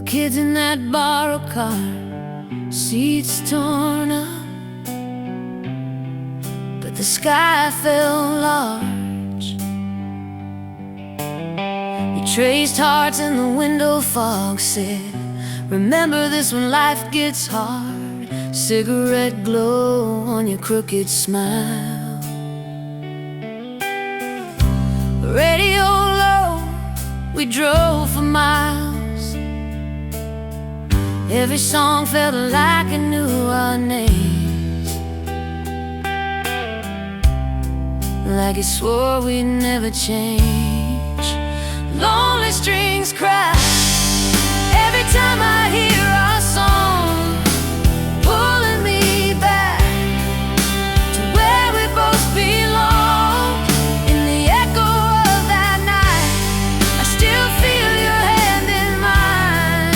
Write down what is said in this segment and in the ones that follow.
kids in that borrowed car, seats torn up, but the sky felt large. You traced hearts in the window fog, said, remember this when life gets hard. Cigarette glow on your crooked smile. Radio low, we drove for miles. Every song felt like it knew our names, like it swore we'd never change. Lonely strings cry every time I hear our song, pulling me back to where we both belong. In the echo of that night, I still feel your hand in mine.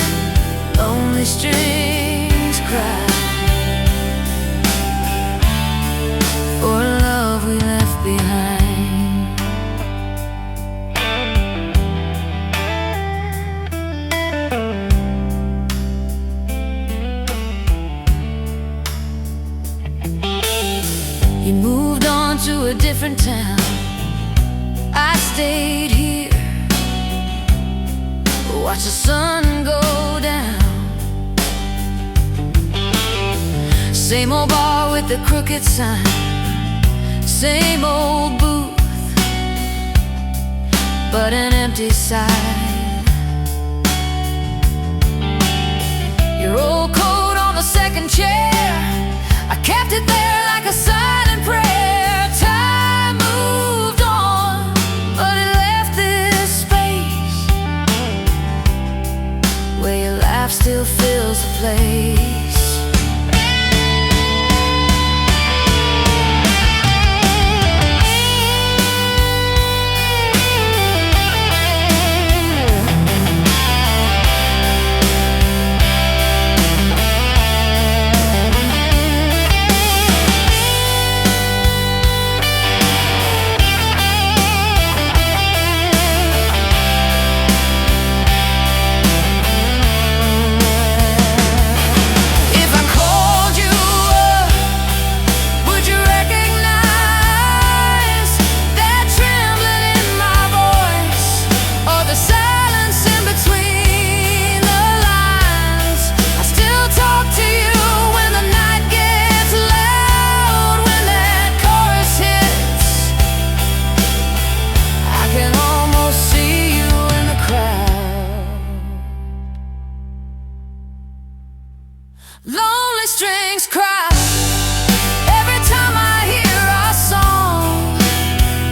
Lonely strings cry for love we left behind. He moved on to a different town. I stayed here, watch the sun go down. Same old bar with the crooked sign, same old booth, but an empty side. Your old coat on the second chair, I kept it there like a silent prayer. Time moved on, but it left this space where your laugh still fills the place. Lonely strings cry every time I hear our song,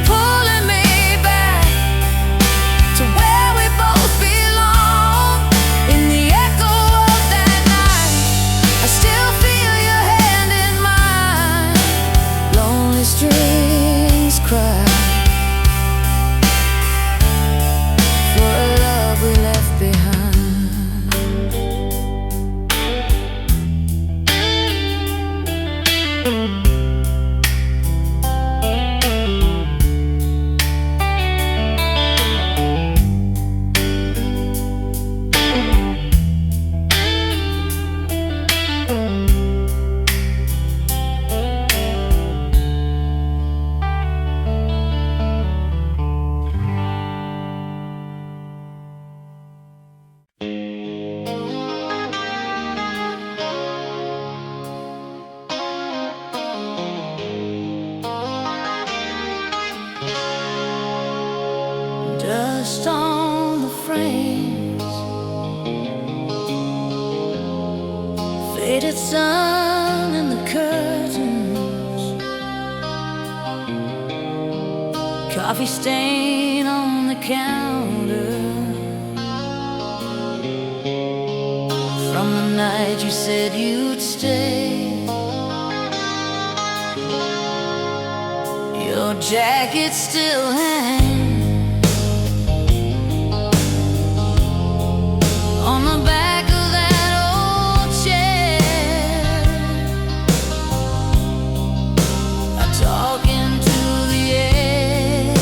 pulling me back to where we both belong. In the echo of that night, I still feel your hand in mine. Lonely strings cry for a love we left behind. Dust on the frames, faded sun in the curtains, coffee stain on the counter. From the night you said you'd stay, your jacket still hangs on the back of that old chair. I talk into the air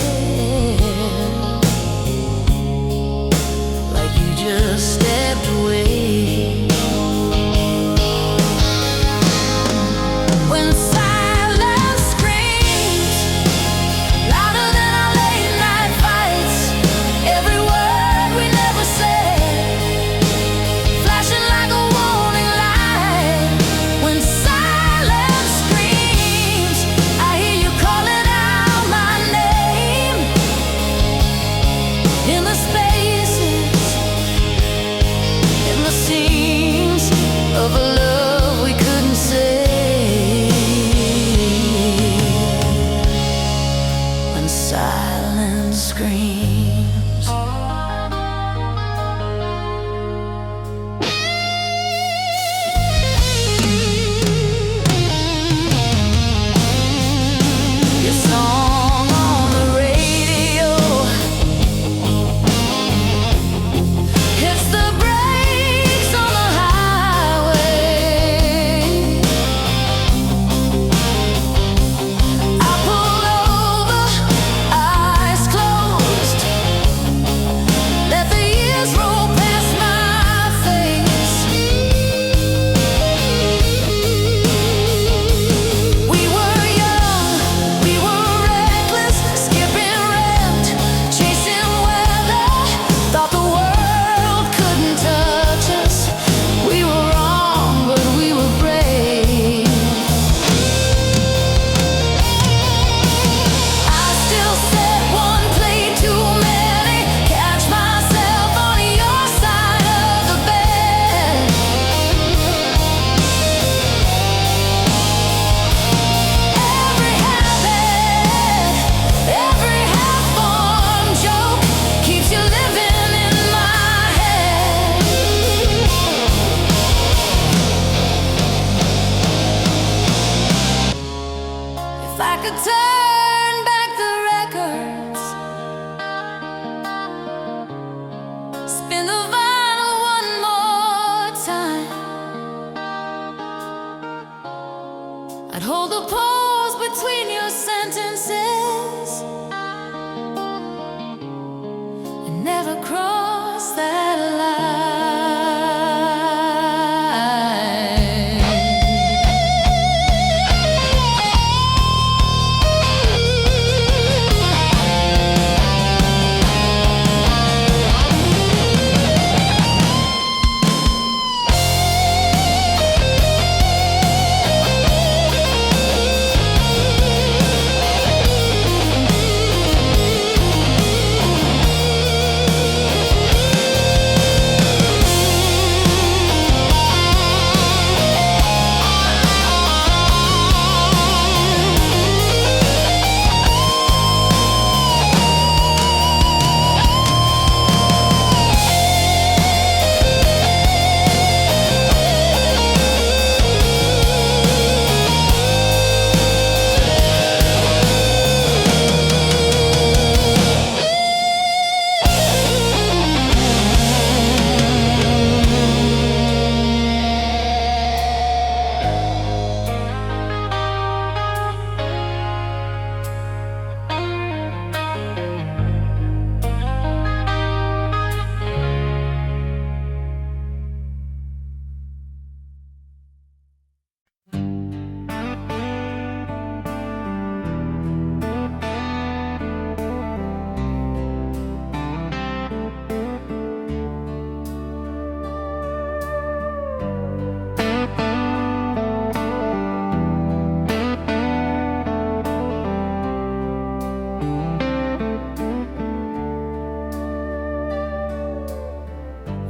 like you just stepped away. could turn back the records, spin the vinyl one more time, I'd hold the pause between your sentences and never cross that line.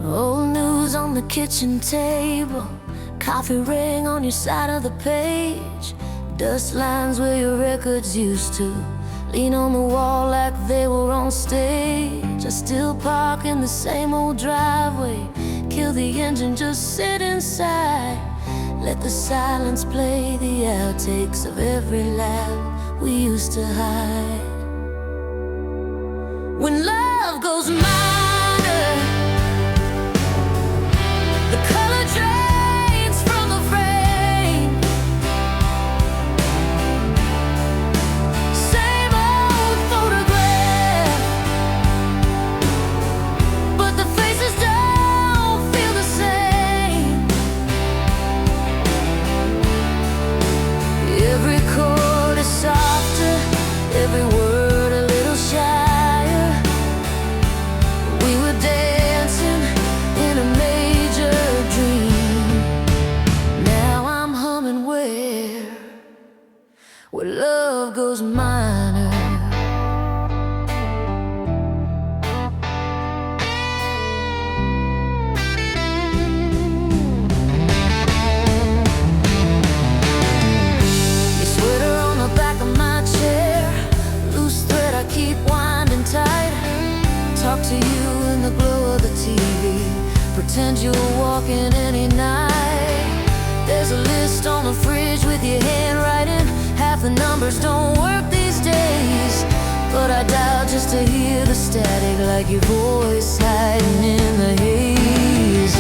Old news on the kitchen table, coffee ring on your side of the page, dust lines where your records used to lean on the wall like they were on stage. I still park in the same old driveway, kill the engine, just sit inside, let the silence play the outtakes of every laugh we used to hide. When love goes minor, the color drains from the frame, same old photograph, but the faces don't feel the same. Every chord is softer, every word a little shyer. We were dancing in a major dream. Now I'm humming where love goes minor. Your sweater on the back of my chair, loose thread I keep winding tight. Talk to you in the glow of the TV, pretend you're walking any night. There's a list on the fridge with your handwriting, half the numbers don't work these days, but I dial just to hear the static, like your voice hiding in the haze.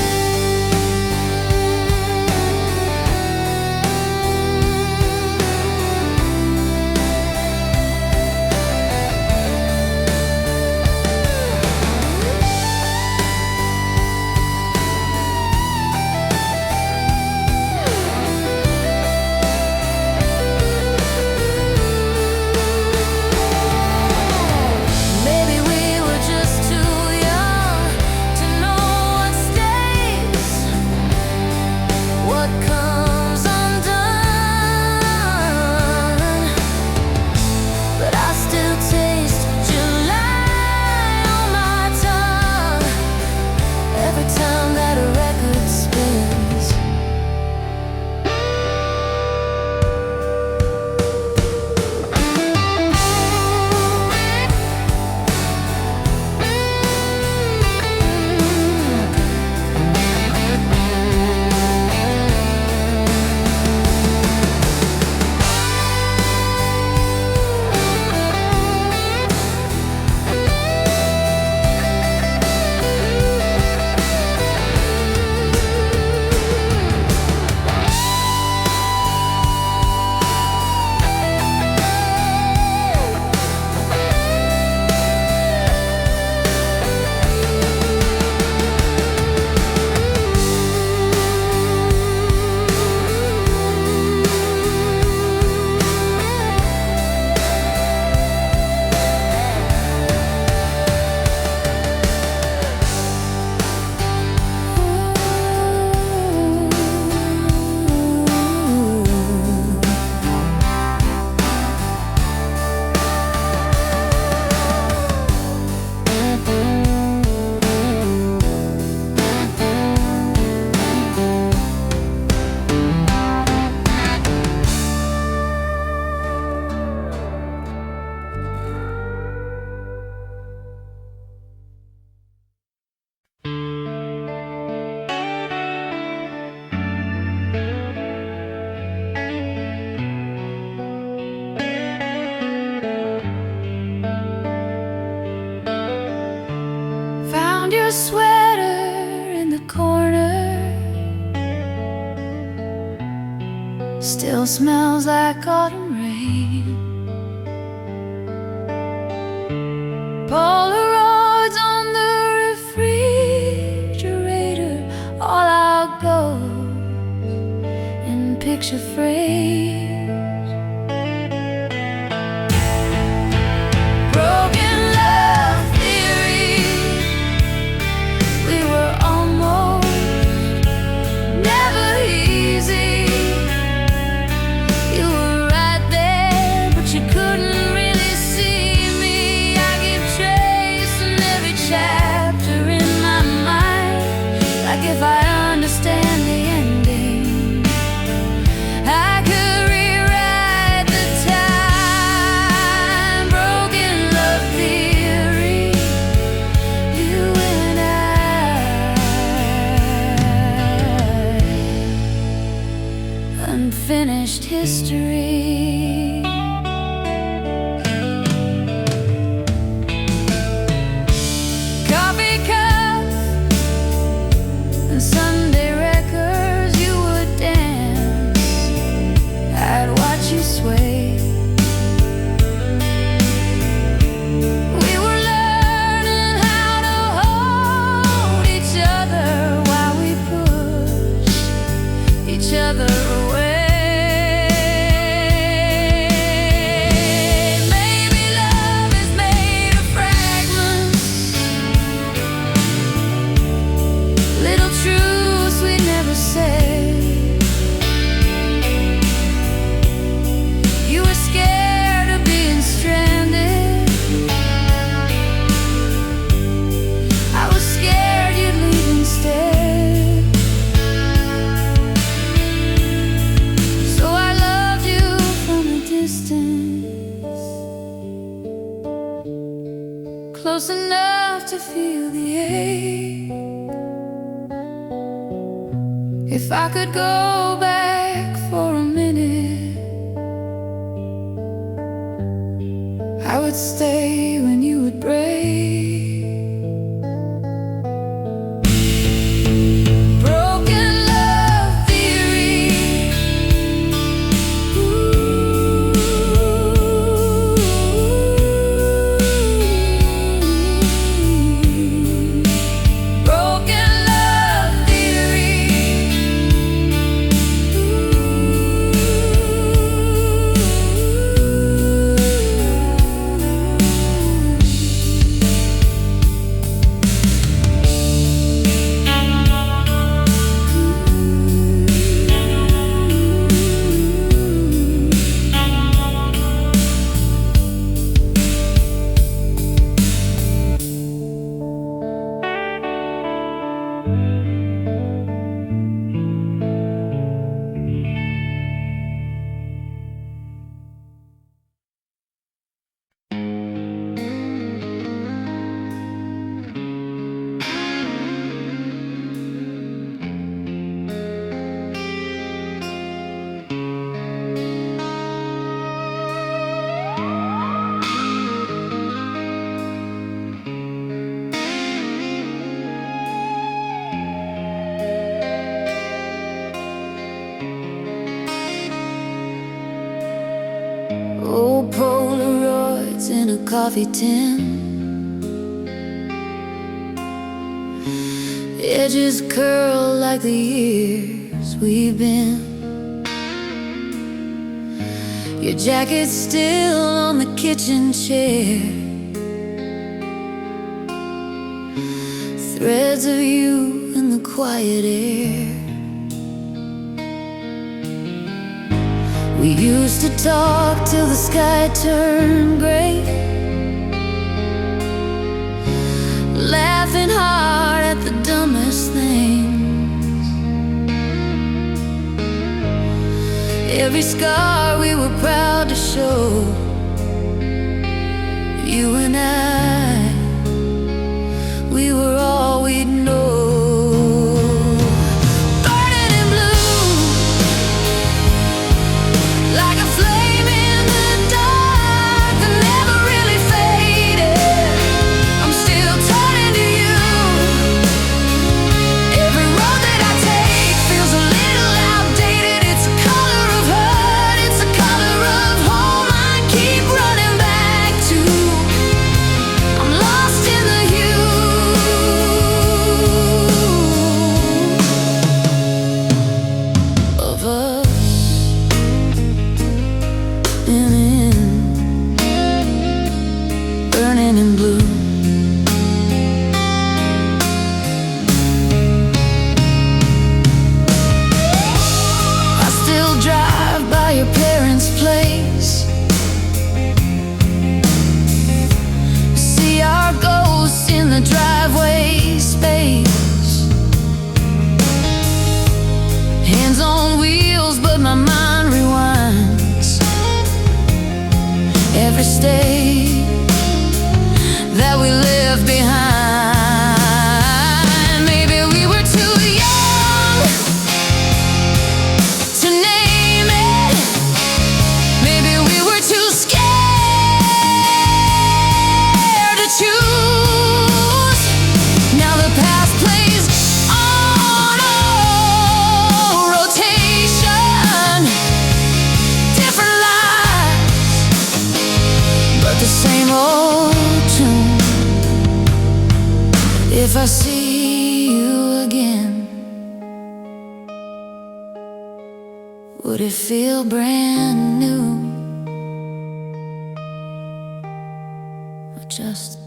Maybe we were just too young to know sweater in the corner still smells like autumn rain. Polaroids on the refrigerator, all our goals in picture frames. Broken love theory, we were almost never easy. You were right there, but you couldn't really see me. I keep tracing every chapter in my mind, like if I understand the ending, I could rewrite the time. Broken love theory, you and I, unfinished history. Coffee cups and Sunday records, you would dance, I'd watch you sway. We were learning how to hold each other while we pushed each other away. Maybe love is made of fragments, little truths we never say. You were scared of being stranded, I was scared you'd leave instead. So I loved you from a distance, close enough to feel the ache. If I could go back for a minute, I would stay when you would break. Broken love theory, broken love theory. Old Polaroids in a coffee tin, edges curl like the years we've been. Your jacket's still on the kitchen chair, threads of you in the quiet air. We used to talk till the sky turned gray, laughing hard at the dumbest things. Every scar we were proud to show. You and I, we were all we'd know. Burning in blue, like a flame in the dark that never really faded. I'm still turning to you. If I see you again, would it feel brand new, or just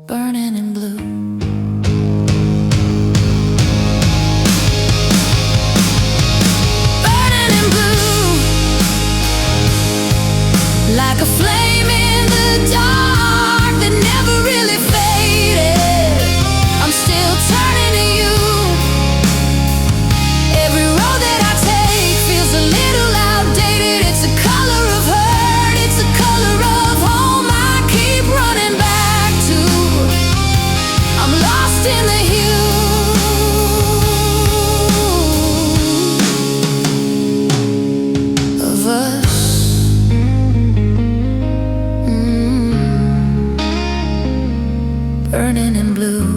burning in blue? Burning in blue, like a flame in the dark that never really faded. I'm still turning to you. Every road that I take feels a little outdated. It's the color of hurt, it's the color of home I keep running back to. I'm lost in the hue of us. Burning in blue.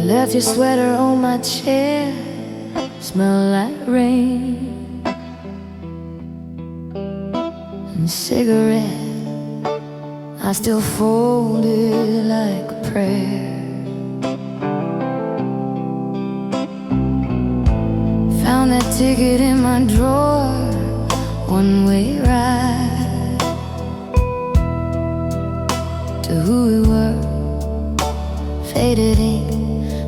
Left your sweater on my chair, smell like rain and cigarette. I still fold it like a prayer. Found that ticket in my drawer, one-way ride to who we were, faded ink,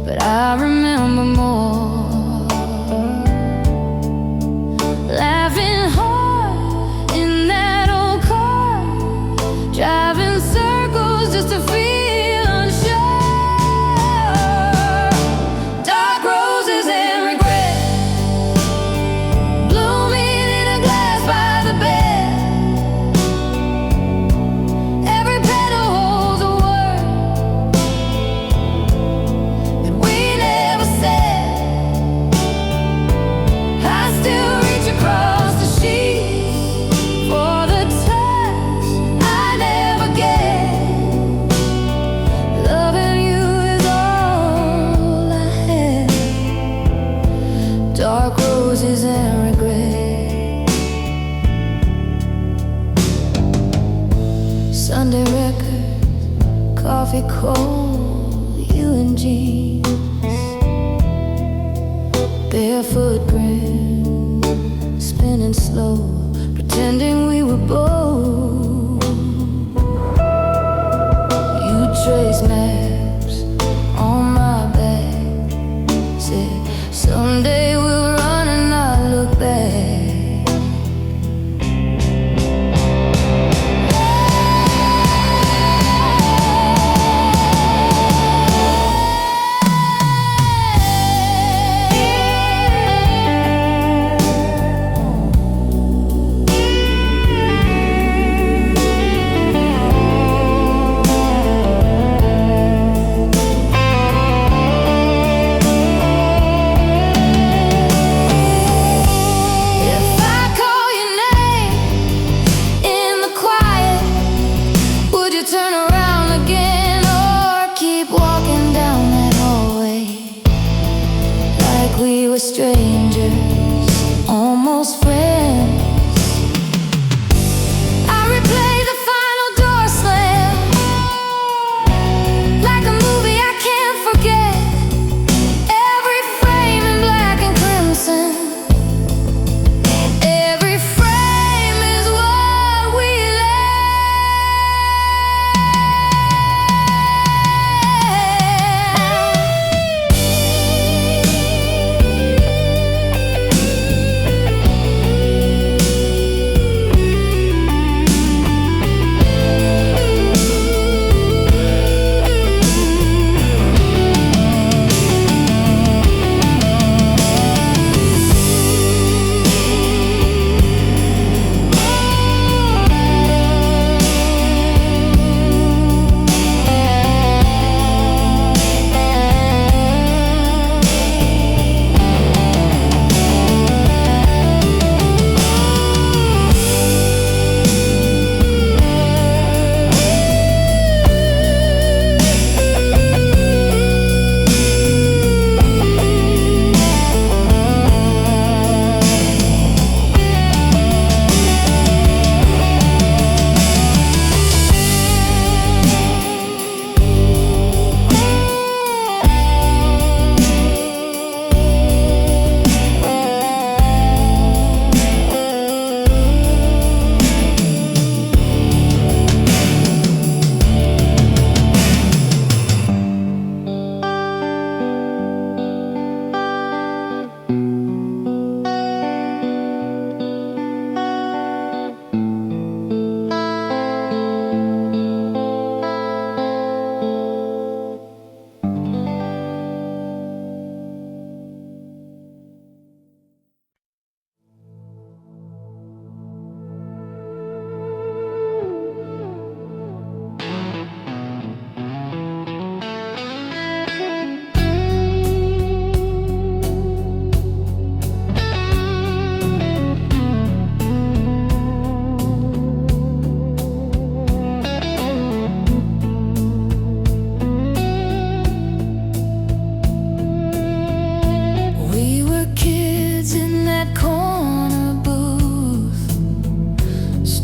but I remember more. Laughing hard in that old car, driving circles just to feel unsure. Dark roses and regret, blooming in a glass by the bed. Every petal holds a word that we never said. I still reach across the sheets for the touch I never get. Loving you is all I had. Dark roses and regret. Sunday records, coffee cold, you in jeans, barefoot grin, spinning slow, pretending we were bold. You trace maps on my back, said someday we'll run and not look back.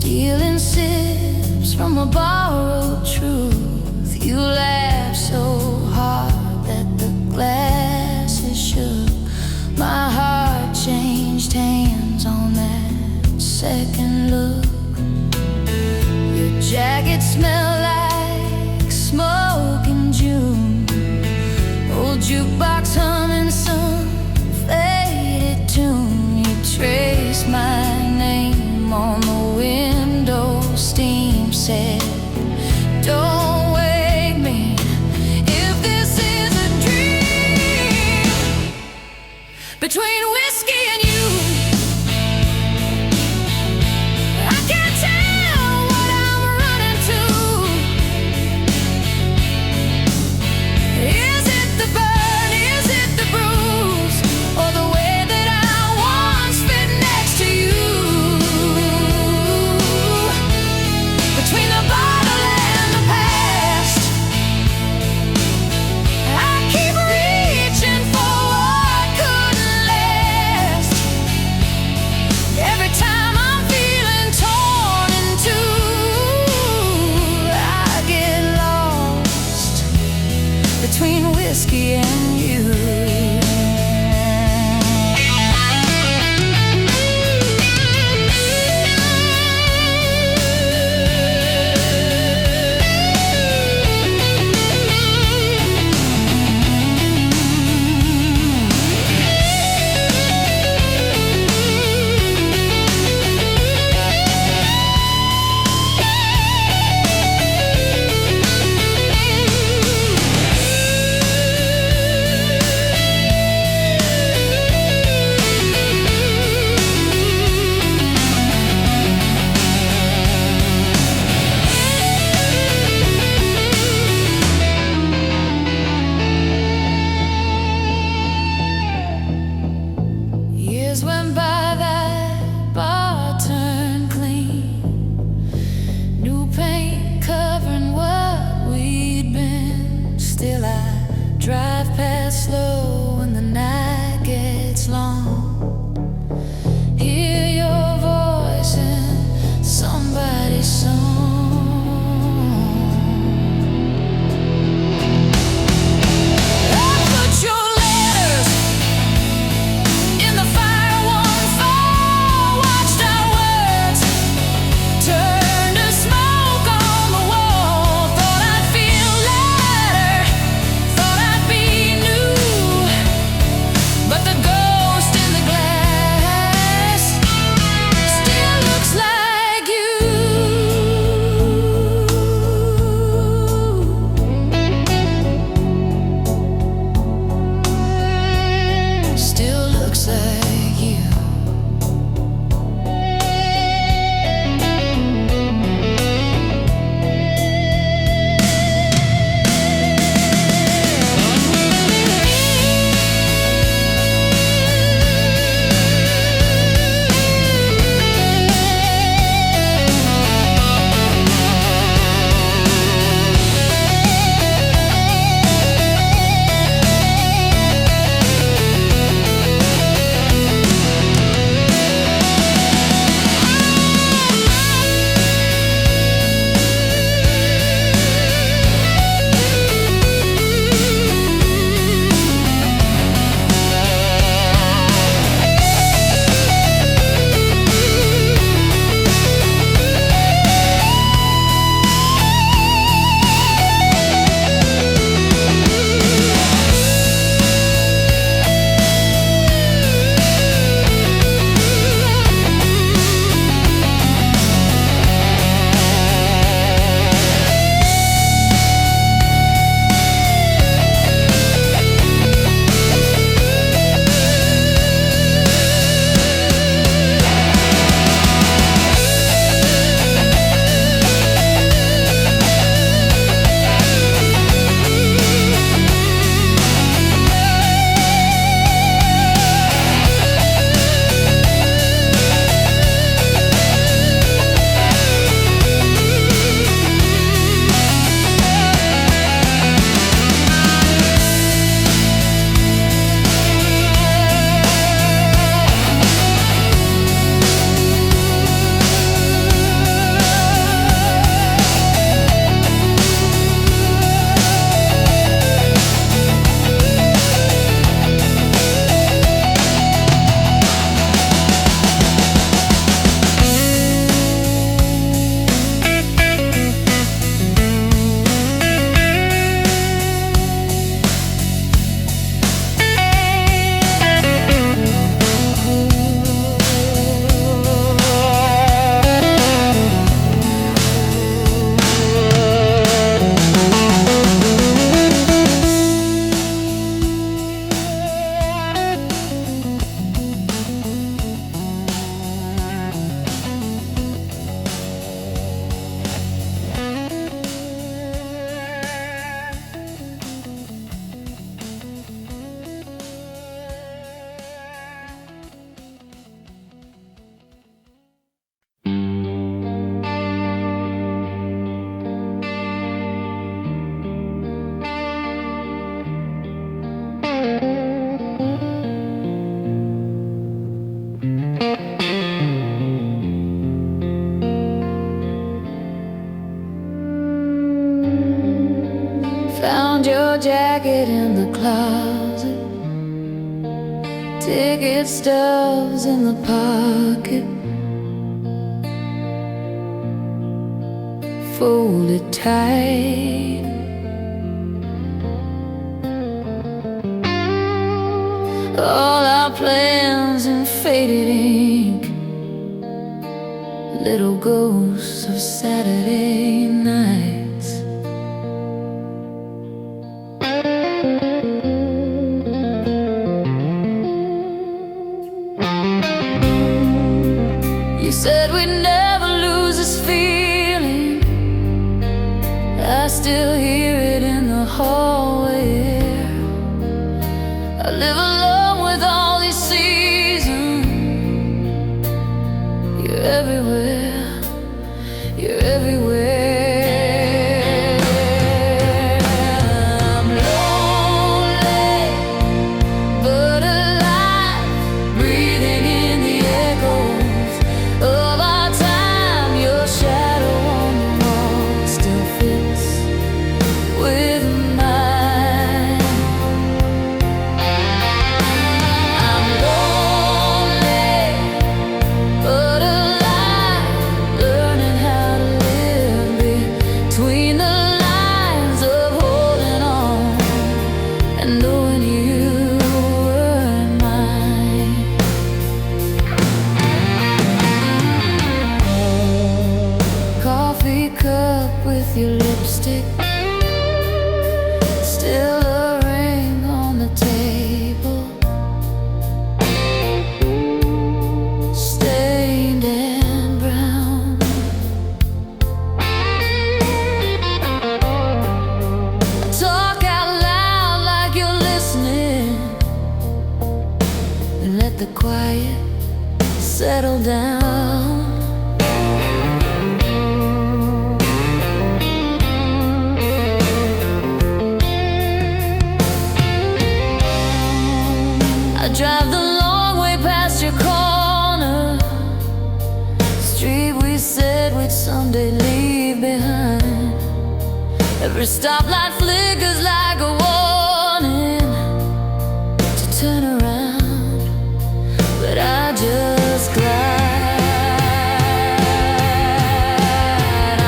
stealing sips from a borrowed truth. You laughed so hard that the glasses shook. My heart changed hands on that second look. Your jacket smelled like smoke in June. Old jukebox humming some faded tune. You traced my name on the window. Steam said, don't wake me if this is a dream. Between whiskey and you, I can't tell what I'm running to. Is it the burn? Is it jacket in the closet, ticket stubs in the pocket, folded tight. All our plans in faded ink, little ghosts of Saturday nights. You said we'd never lose this feeling. I still hear it in the hallway. I live alone with all these seasons. You're everywhere, you're everywhere. I'm lonely, but alive, breathing in the echoes of our time. Your shadow on the wall still fits with mine. I'm lonely, but alive, learning how to live between the lines of holding on and knowing you were mine. Coffee cup with your lipstick, still a ring on the table, stained and brown. Talk out loud like you're listening, and let the quiet settle down. I drive the long way past your corner, street we said we'd someday leave behind. Every stoplight flickers like a warning to turn around, but I just glide.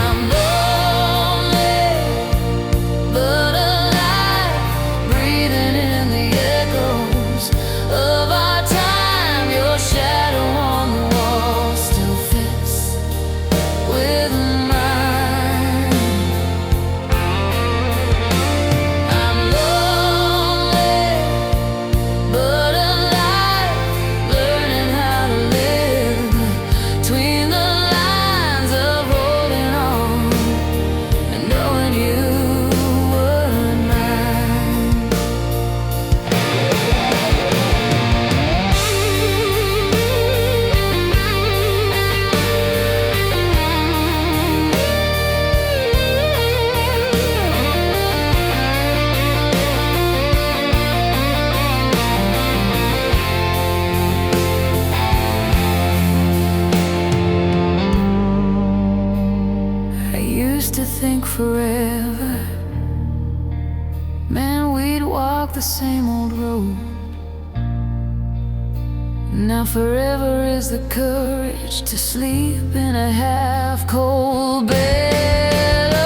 I'm lonely, but alive, breathing in the echoes of our time. Your shadow on the wall still fits with mine. I'm lonely, but alive, learning how to live between the lines of holding on and knowing you were mine. I used to think forever, man, we'd walk the same old road. Now forever is the courage to sleep in a half-cold bed alone.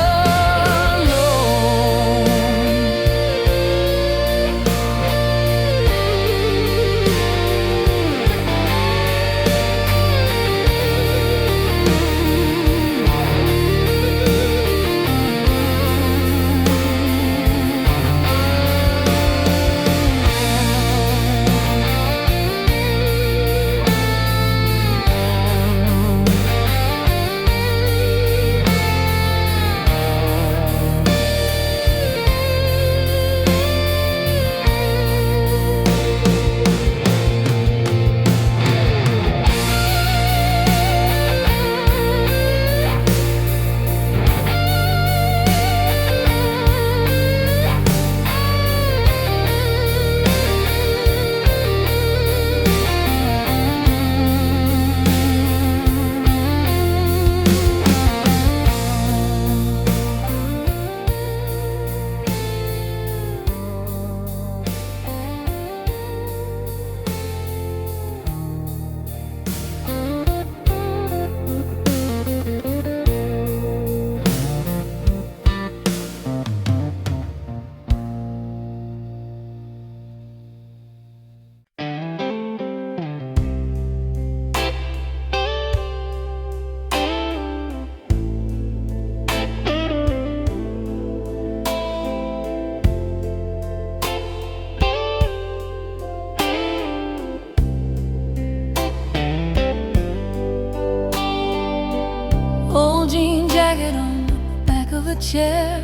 jacket on the back of a chair,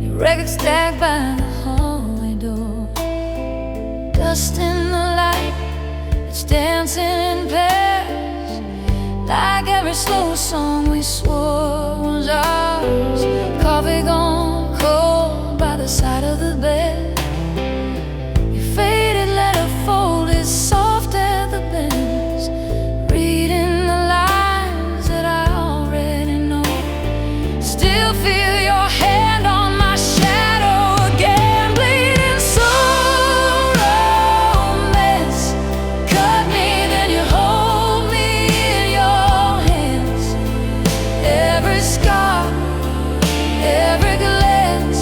your record stacked by the hallway door. Dust in the light, it's dancing in pairs, like every slow song we swore was ours. Coffee gone cold by the side of the bed, your faded letter folded soft at the bends, reading the lines that I already know. Still feel your hand on my shadow again, bleeding soul romance. Cut me, then you hold me in your hands. Every scar, every glance,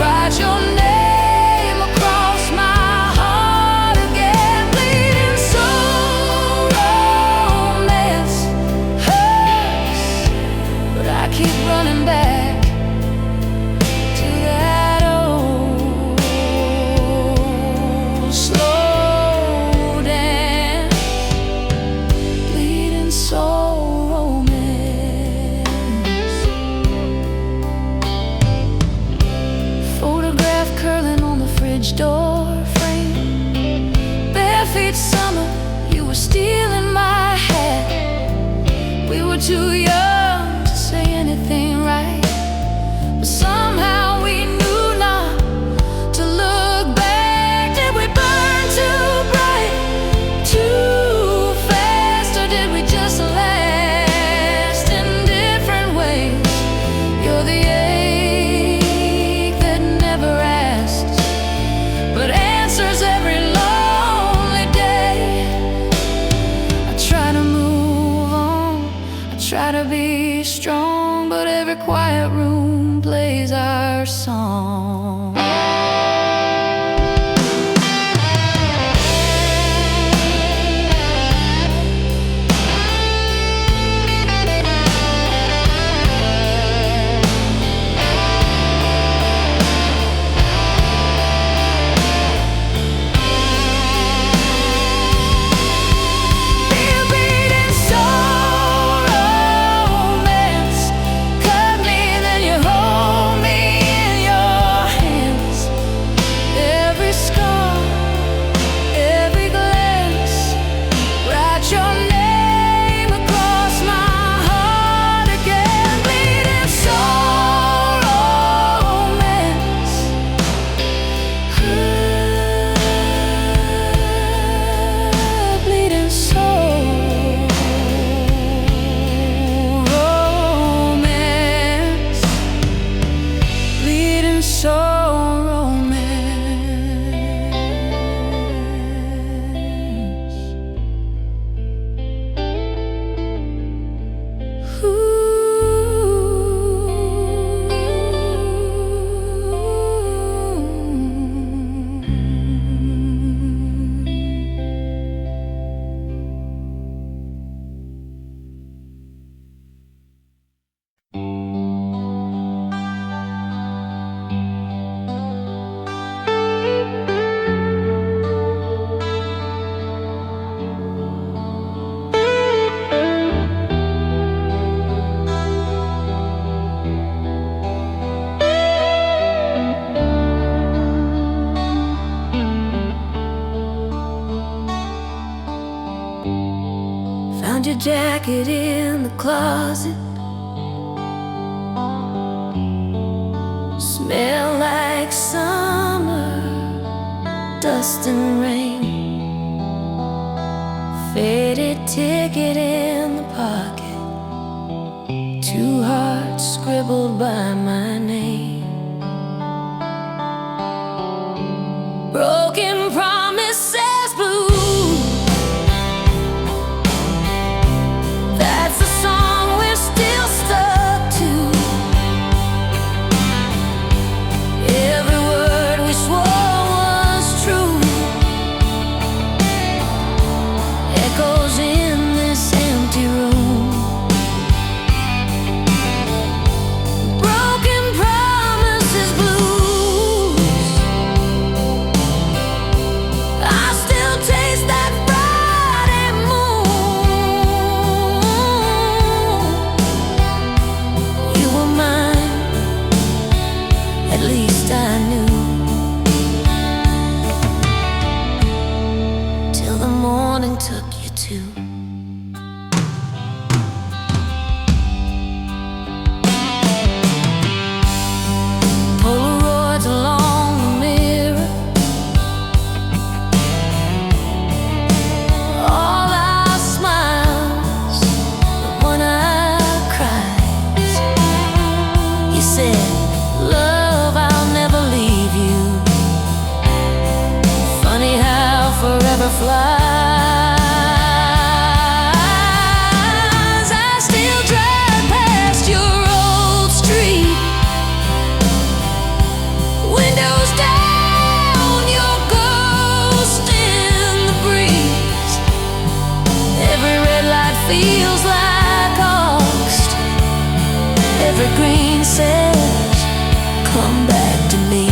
write your name across my heart again. Bleeding soul romance hurts, but I keep running back to that old slow dance. Bleeding soul romance. Photograph curling on the fridge door frame. Bare feet summer, you were stealing my hat. We were too young to say anything right, but somehow we knew not to look back. Did we burn too bright, too fast, or did we just last in different ways? You're the ache that never asks, but answers every lonely day. I try to move on, I try to be strong, but every quiet room plays our song. Feel bleeding soul romance. Cut me, then you hold me in your hands. Every scar, every glance, write your name across my heart again. Bleeding soul romance. Bleeding soul romance. Bleeding soul romance. Found your jacket in the closet. Smell like summer, dust and rain. Faded ticket in the pocket, two hearts scribbled by my name. Broken promises blue. That's the song we're still stuck to. Every word we swore was true echoes in this empty room. Broken promises blues. feels like August. Every green says, come back to me.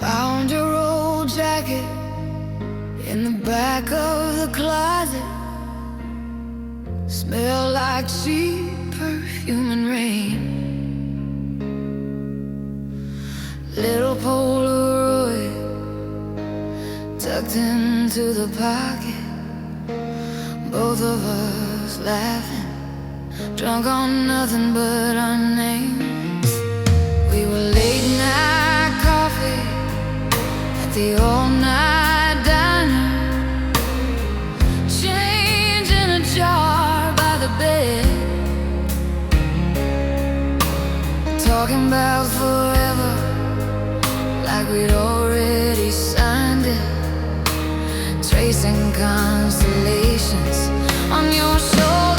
Found your old jacket in the back of the closet. Smell like cheap perfume and rain. Little Polaroid tucked into the pocket. Both of us laughing, drunk on nothing but our names. We were late night coffee at the all-night diner, change in a jar by the bed, talking about forever like we'd already signed it, tracing constellations on your shoulder.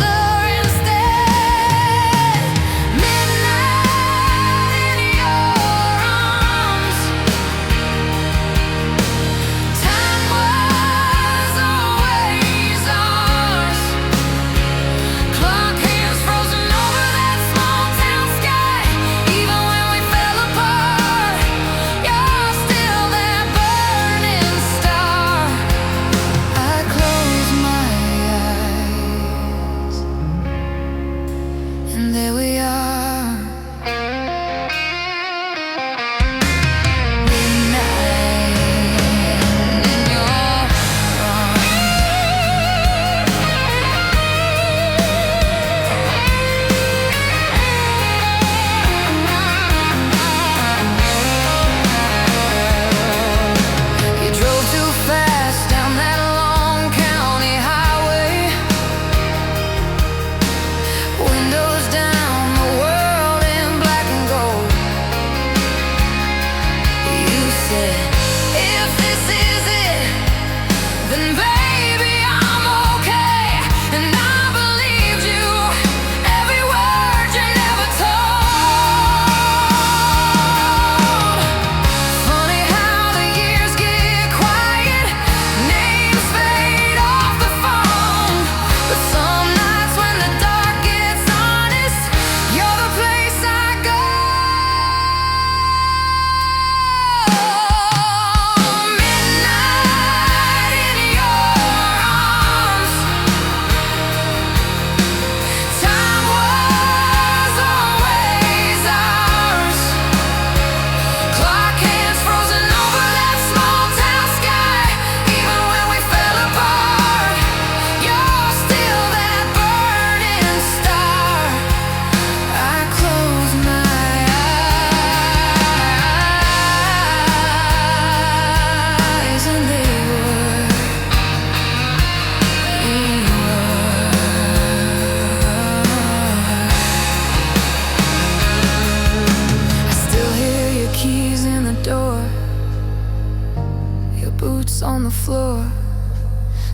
On the floor,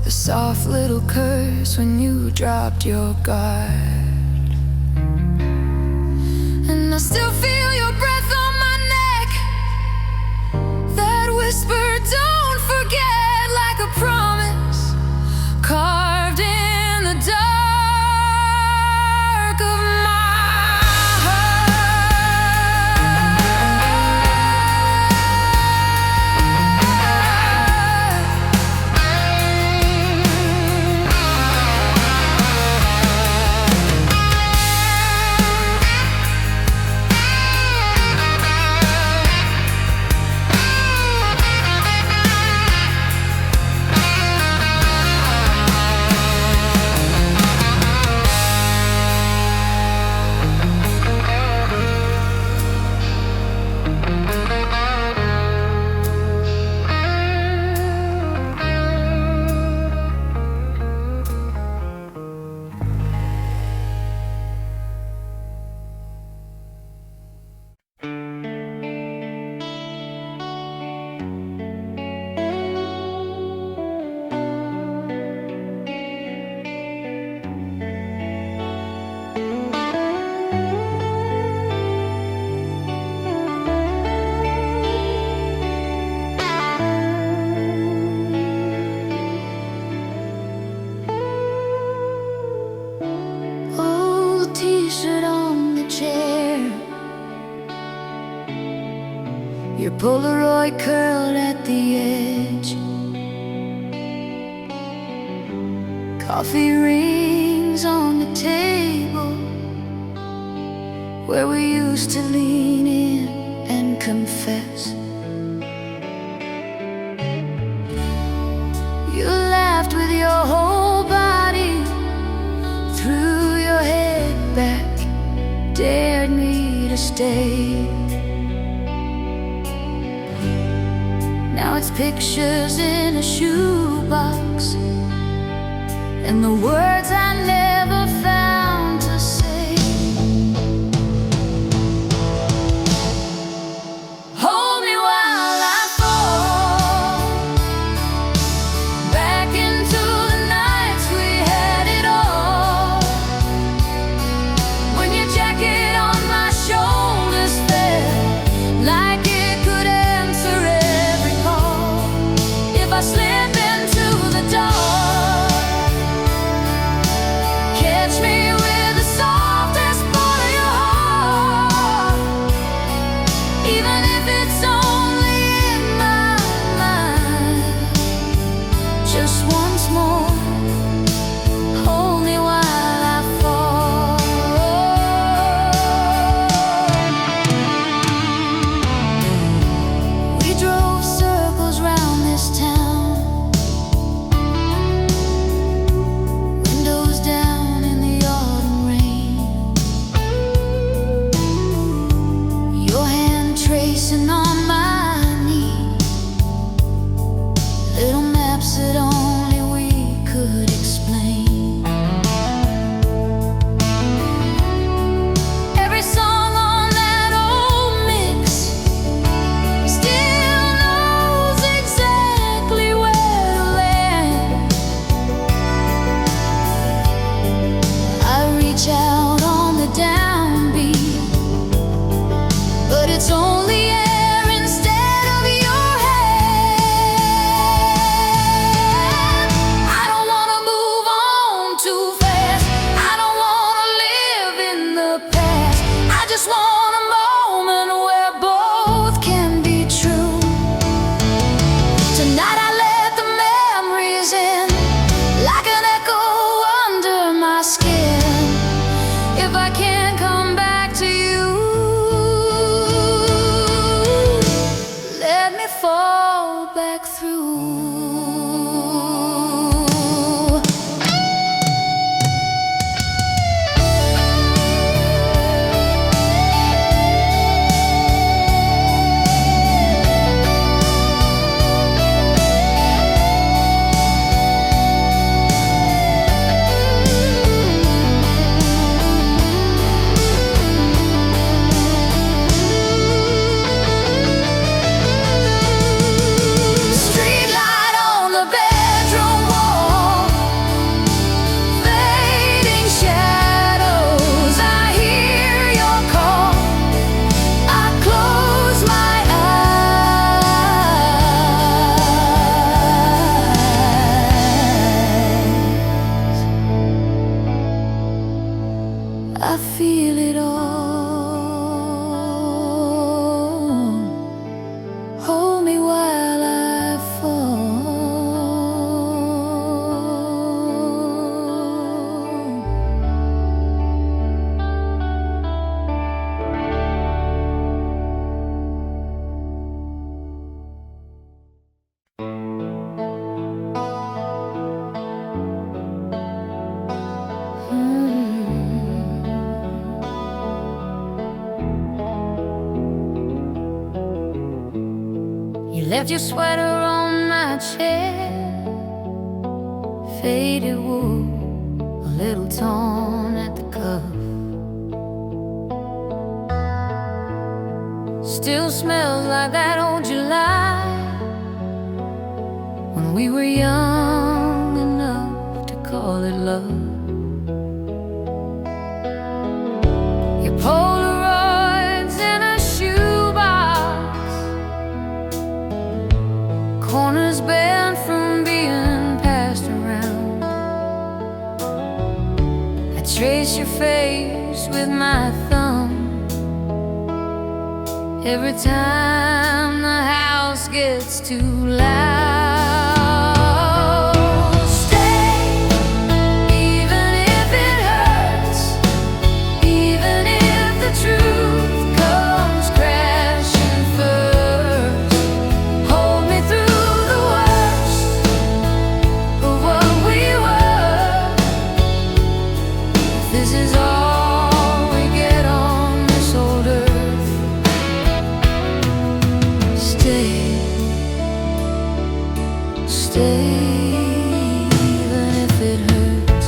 the soft little curse when you dropped your guard. And I still feel your breath on my neck, that whisper out at the edge. Coffee rings on the table where we used to lean in and confess. You laughed with your whole body, threw your head back, dared me to stay. Now it's pictures in a shoebox and the words I never found to say. Hold me while I fall back into the nights we had it all. When your jacket on my shoulders felt like it could answer every call. If I slip into the dark, catch me with the softest part of your heart. Even if it's only in my mind, just once more, hold me while I fall. We drove circles round this town, windows down in the autumn rain. Your hand tracing on my knee, little maps that only we could explain. Every song on that old mix still knows exactly where to land. I reach out on the downbeat, but it's only air instead of your hand. I don't wanna move on too fast, I don't wanna live in the past. I just want a moment where both can be true. Tonight I let the memories in, like an echo under my skin. If I can't come back to you, let me fall back through. Streetlight on the bedroom wall, fading shadows. I hear your call, I close my eyes. I feel it all. Hold me while I fall. You left your sweater on my chair, faded wool, a little torn at the cuff. Still smells like that old July, when we were young enough to call it love. Your Polaroids in a shoebox, corners bent from being passed around. I trace your face with my thumb every time the house house gets too loud. Stay, even if it hurts, even if the truth comes crashing first. Hold me through the worst of what we were. If this is all we get on this old earth, stay, stay, even if it hurts.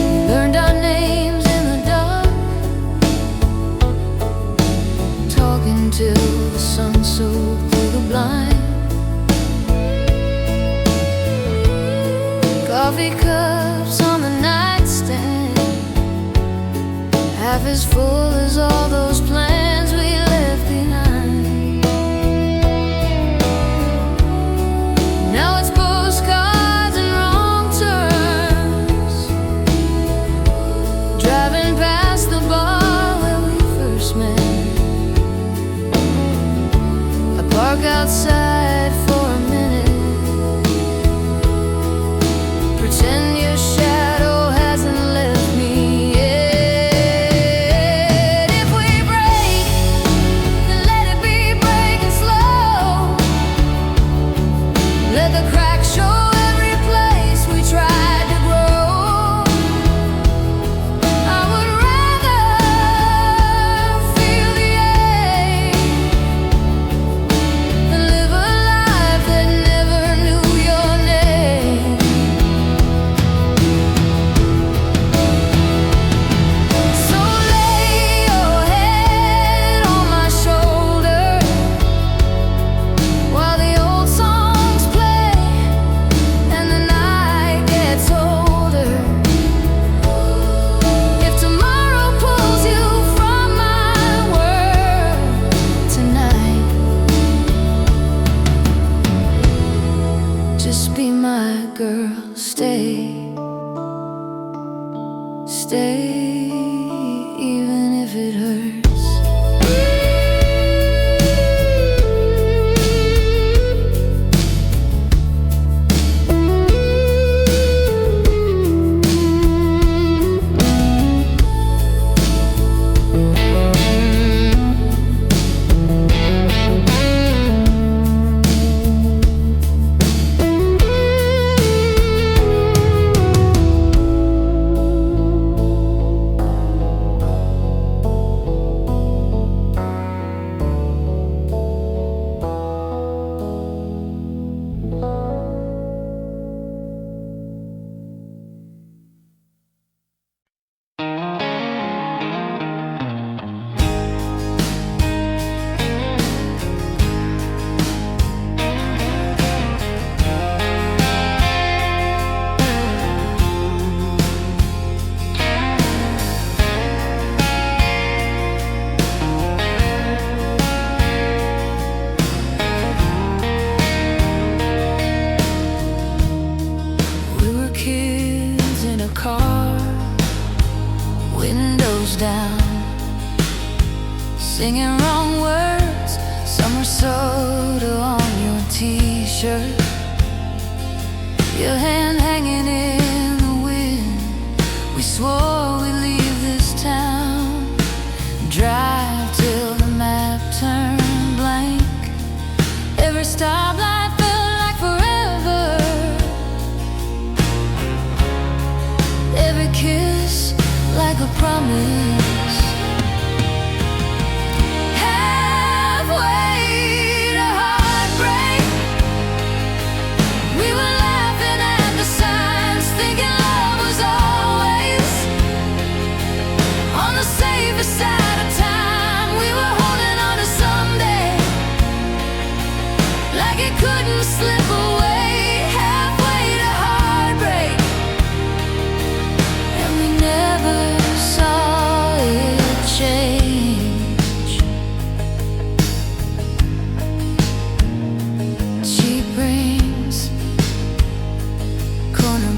We learned our names in the dark, talking till the sun soaked through the blind. Coffee cups on the nightstand, half as full as all those plans we left behind. Now it's postcards and wrong turns, driving past the bar where we first met. I park outside for a minute, pretend your shadow hasn't left me yet. If we break, then let it be breaking slow. Let the cracks show every place we tried to grow. I would rather feel the ache than live a life that never knew your name. So lay your head on my shoulder while the old songs play and the night gets older. If tomorrow pulls you from my world tonight, just be my girl. Stay, stay, even if it hurts. We were kids in a car, windows down, singing wrong words, summer soda on your t-shirt, your hand hanging in the wind. We swore we'd leave this town, drive till the map turned blank. Every stoplight felt like forever, every kiss like a promise. Halfway to heartbreak, we were laughing at the signs, thinking love was always on the safer side of time. We were holding on to someday, like it couldn't slip away. Halfway to heartbreak, and we never saw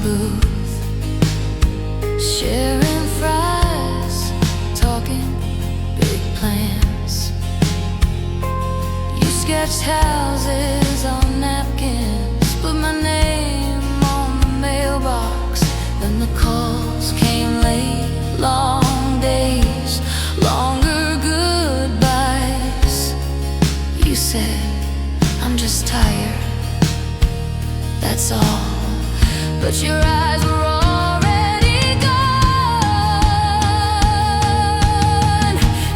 booth, sharing fries, talking big plans. You sketched houses on napkins, put my name on the mailbox. Then the calls came late, long days, longer goodbyes. You said, I'm just tired, that's all. But your eyes were already gone.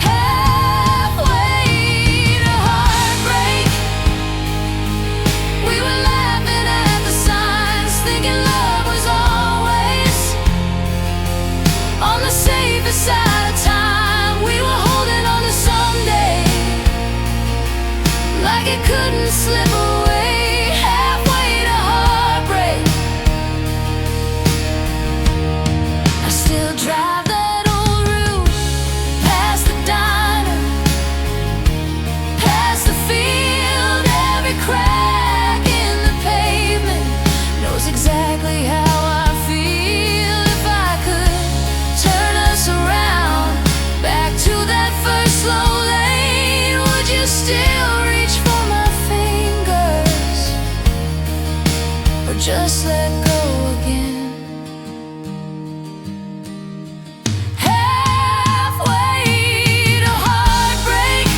Halfway to heartbreak, we were laughing at the signs, thinking love was always on the safest side of time. We were holding on to someday, like it couldn't slip away. Halfway to heartbreak, I still drive that old route, past the diner, past the field. Every crack in the pavement knows exactly how I feel. If I could turn us around, back to that first slow lane, would you still reach for my fingers, or just let go again? Halfway to heartbreak,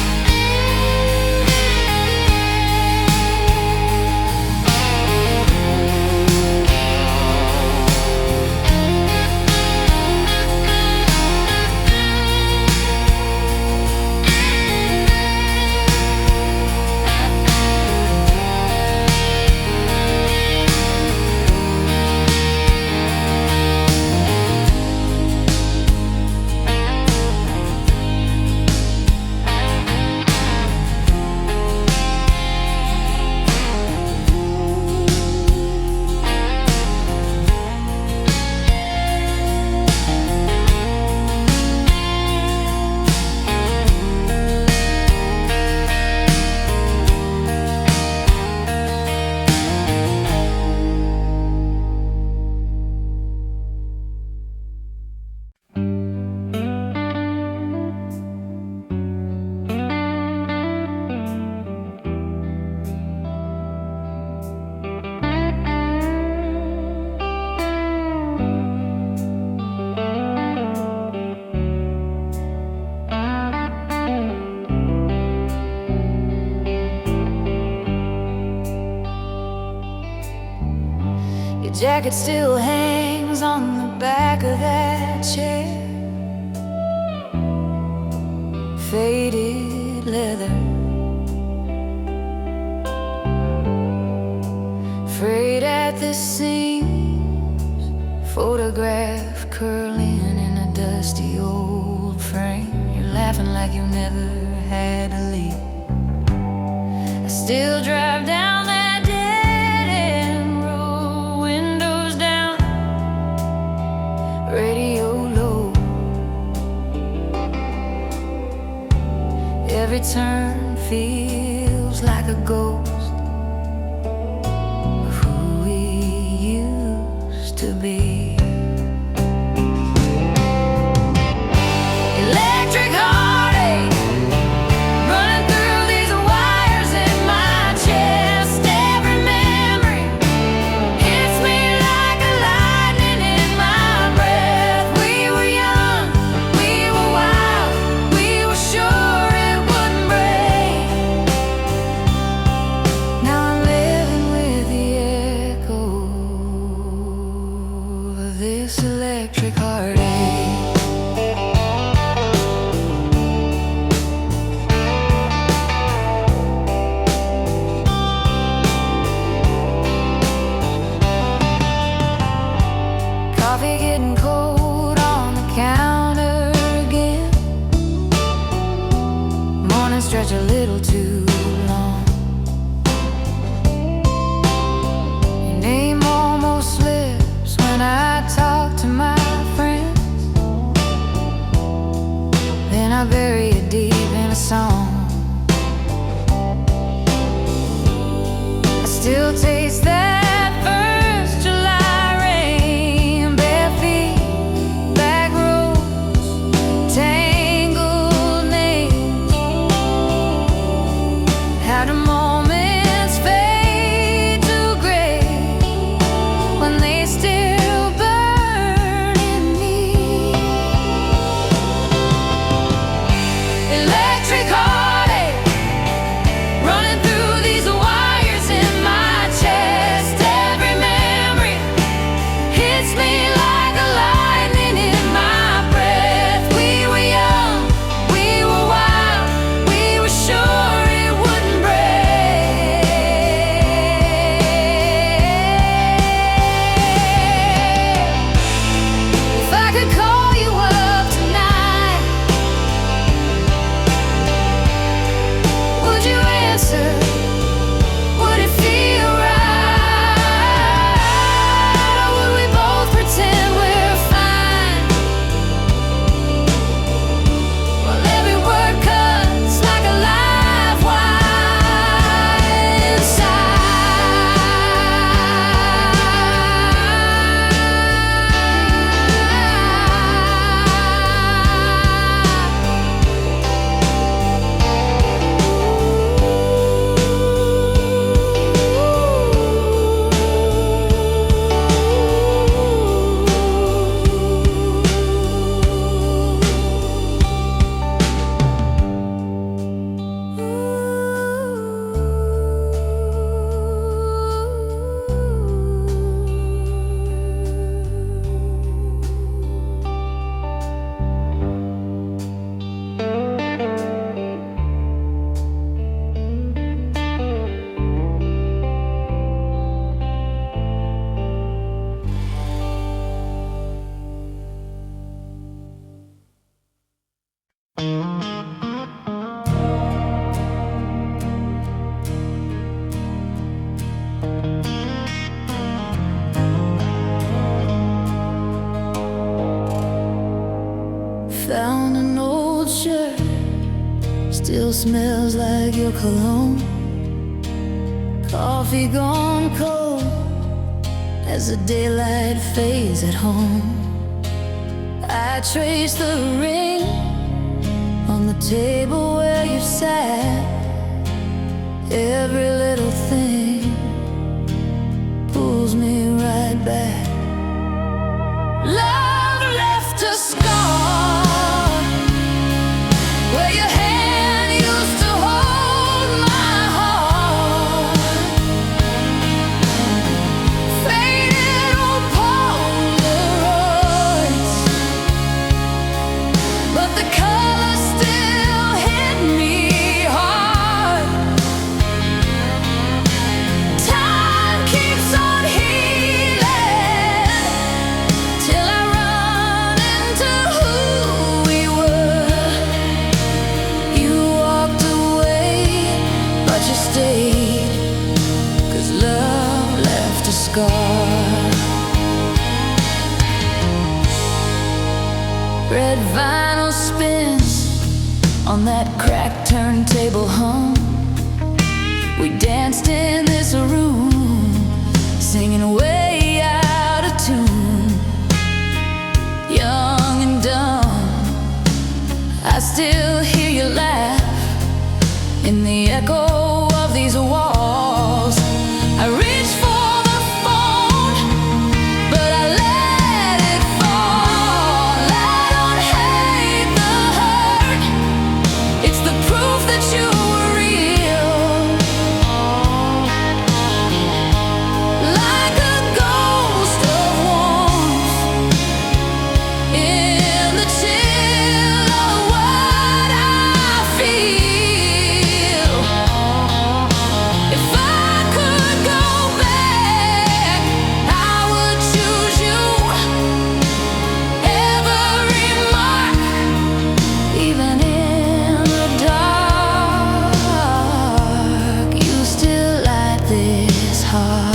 your jacket still hangs on the back of that chair. Faded leather, frayed at the seams, photograph curling in a dusty old frame. You're laughing like you never had to leave. I still drive down that dead end road, windows down, radio low. Every turn feels like a ghost of who we used to be. Electric heartache running through these wires in my chest. Every memory hits me like a lightning in my breath. We were young, we were wild, we were sure it wouldn't break. Now I'm living with the echo of this electric heartache. Coffee getting cold on the counter again. Morning stretch a little too long. Your name almost slips when I talk to my friends. Then I bury it deep in a song. I still taste that first July rain still smells like your cologne. Coffee gone cold as the daylight fades at home. I trace the ring on the table where you sat. Every little thing pulls me right back. Love left a scar where your hand used to hold my heart. Faded old Polaroids, but the color still hit me hard. Time keeps on healing till I run into who we were. You walked away, but you stayed, 'cause love left a scar. Red vinyl spins on that cracked turntable hum. We danced in this room, singing way out of tune. Young and dumb, I still hear you laugh in the echo of these walls. I reach for the phone, but I let it fall. I don't hate the hurt, it's the proof that you were real. Like a ghost of warmth in the chill of what I feel. If I could go back, I would choose you. Every mark, even in the dark, you still light this heart.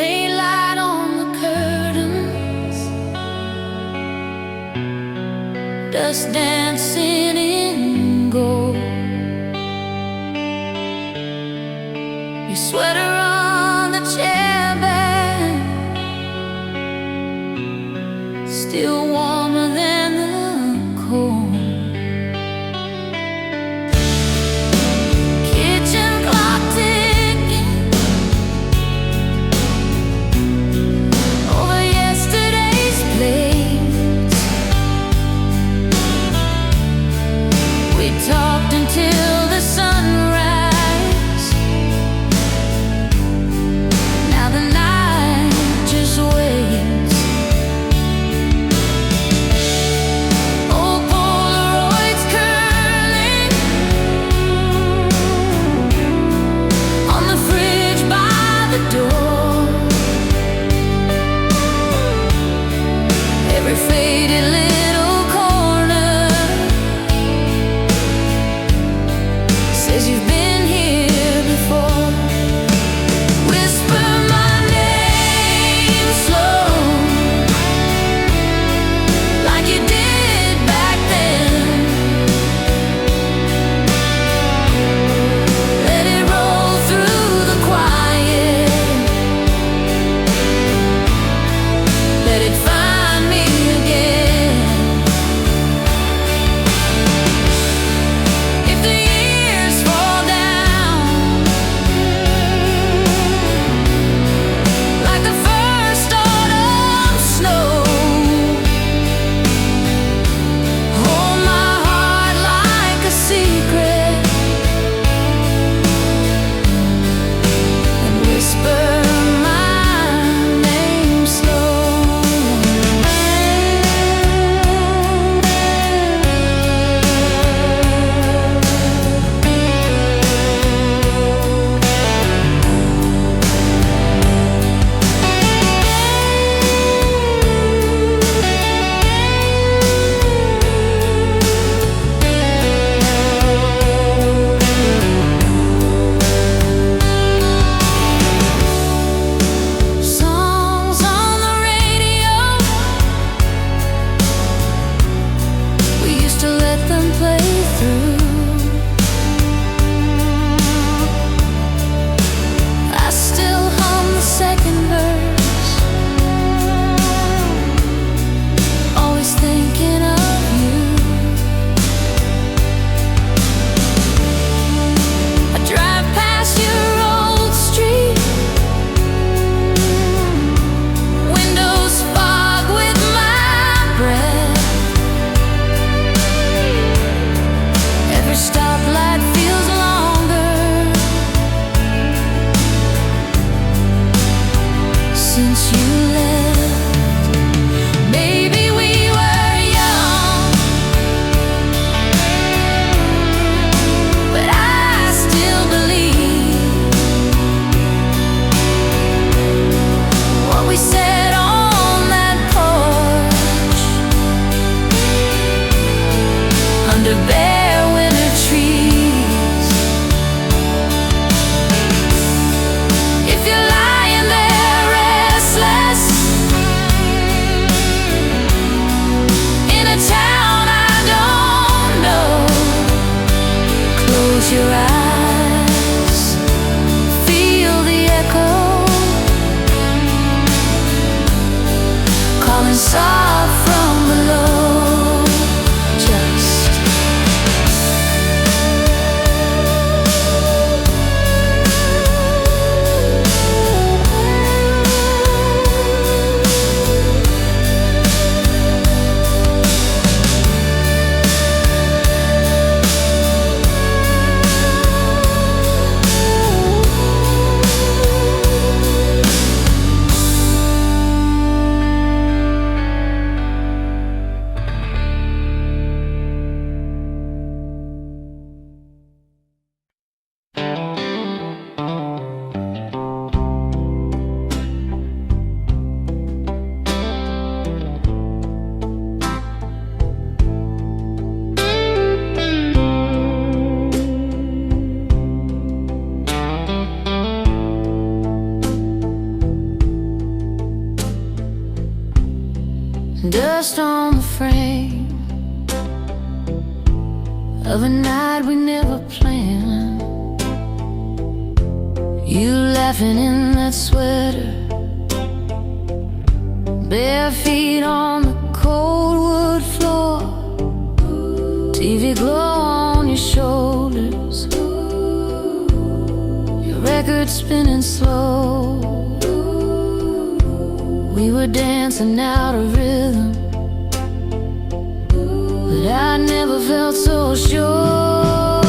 Lay light on the curtains, dust dancing in gold. Your sweater on the chair back, still warmer than the cold. Kitchen clock ticking over yesterday's plates. We talked until the sunrise. Now the night just waits. your eyes, feel the echo calling soft from below. Just dust on the frame of a night we never planned. You laughing in that sweater, bare feet on the cold wood floor, TV glow on your shoulders, your record spinning slow. We were dancing out of rhythm, but I never felt so sure.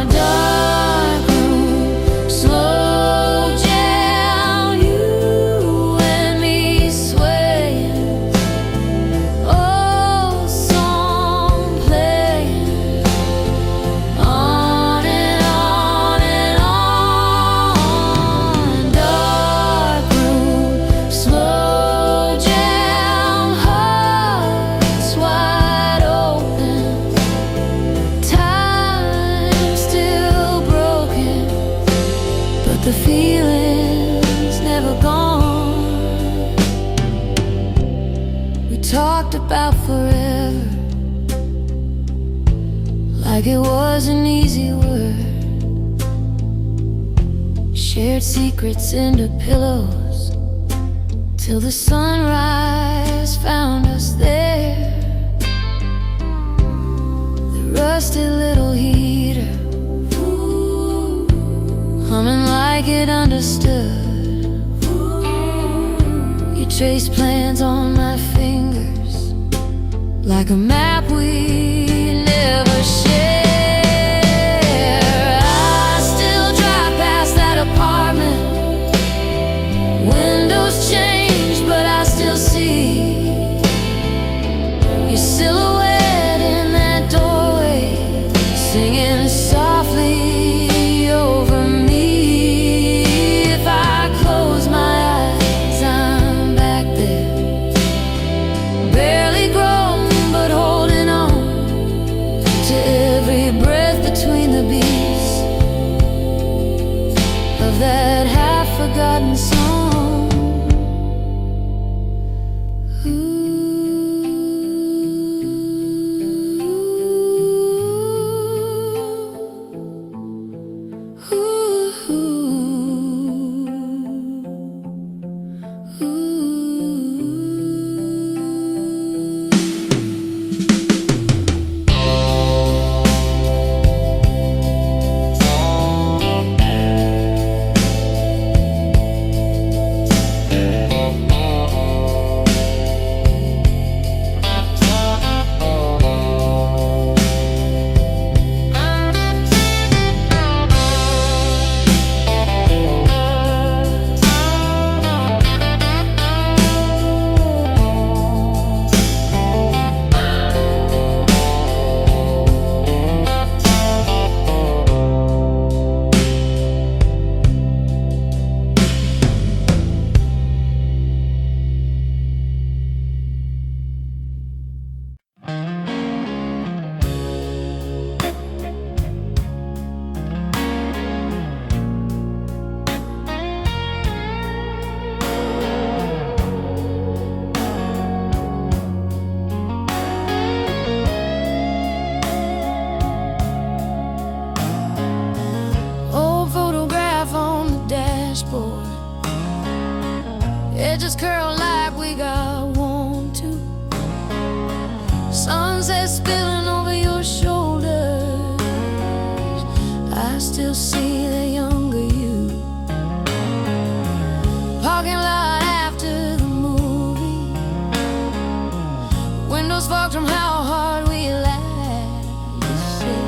Dark room, slow jam, you and me swaying, old song playing, on and on and on. Dark room, slow jam, hearts wide open, time still broken, but the feeling's never gone. We talked about forever like it was an easy word, shared secrets into pillows till the sunrise found us there. The rusted little heater humming like it understood. You traced plans on my fingers like a map we never share. I still drive past that apartment, windows changed, but I still see your silhouette in that doorway, singing softly over me. If I close my eyes, I'm back there, barely grown, but holding on to every breath between the beats of that half-forgotten song. Edges curl like we got one too. Sunset spilling over your shoulders. I still see the younger you. Parking lot after the movie. Windows fogged from how hard we laughed. You said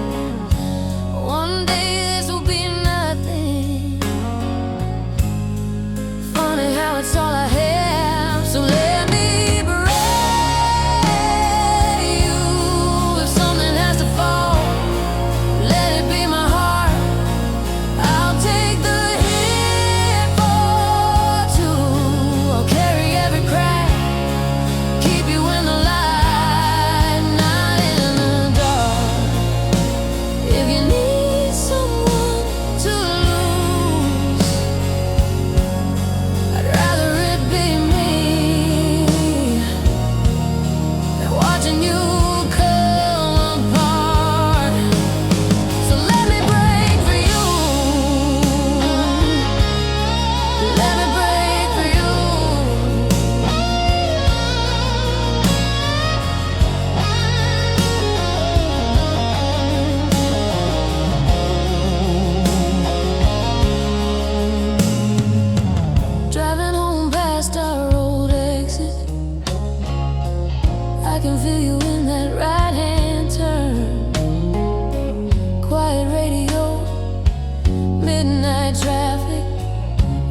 one day this will be nothing. Funny how it's all I have. So let me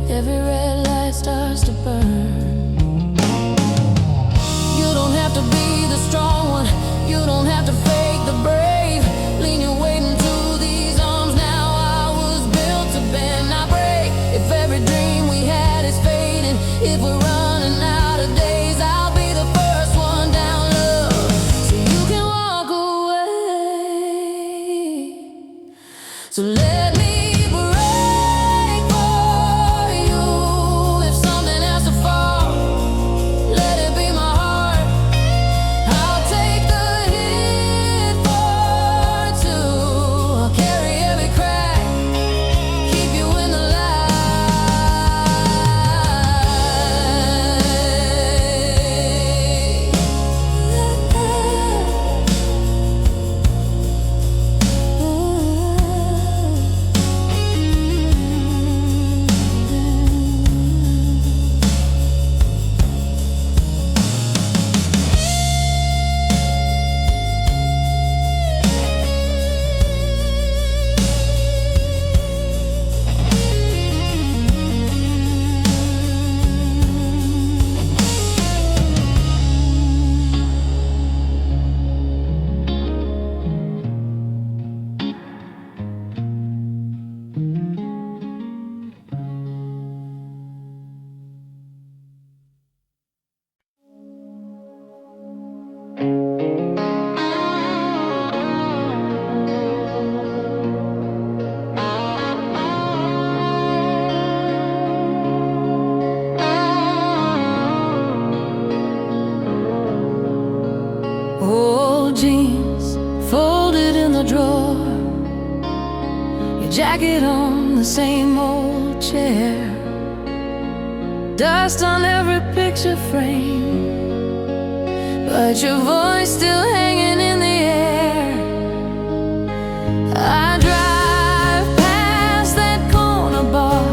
every red light starts to burn. You don't have to be the strong one. You don't have to fake the brave. Lean your weight into these arms. Now I was built to bend, not break. If every dream we had is fading, if we're running out of days, I'll be the first one down, love, so you can walk away. So let me jeans folded in the drawer, your jacket on the same old chair, dust on every picture frame, but your voice still hanging in the air. I drive past that corner bar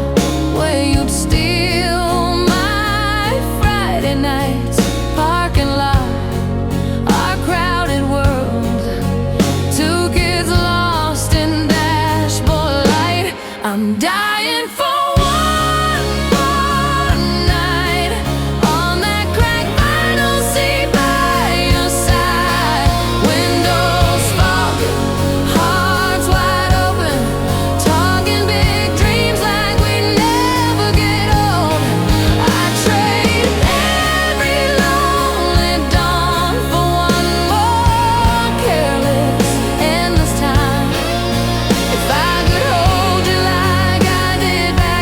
where you'd steal my Friday nights, parking lot, I'm dying for one more night on that cracked vinyl seat by your side. Windows fogged, hearts wide open, talking big dreams like we'd never get old. I trade every lonely dawn for one more careless, endless time. If I could hold you like I did back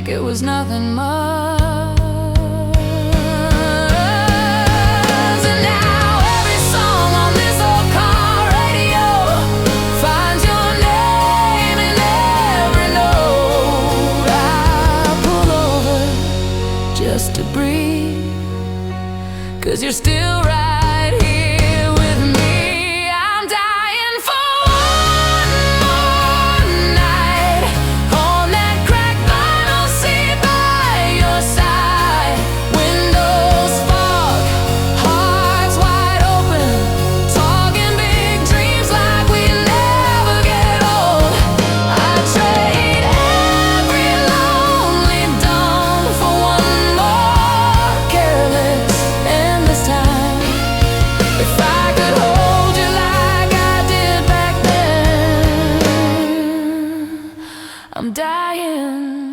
like it was nothing much. And now every song on this old car radio finds your name in every note. I pull over just to breathe, 'cause you're still right here with me. I'm dying for one more night on that cracked vinyl seat by your side. Windows fog, hearts wide open, talking big dreams like we never get old. I'd trade every lonely dawn for one more careless endless time. If I could hold you like I did back then, I'm dying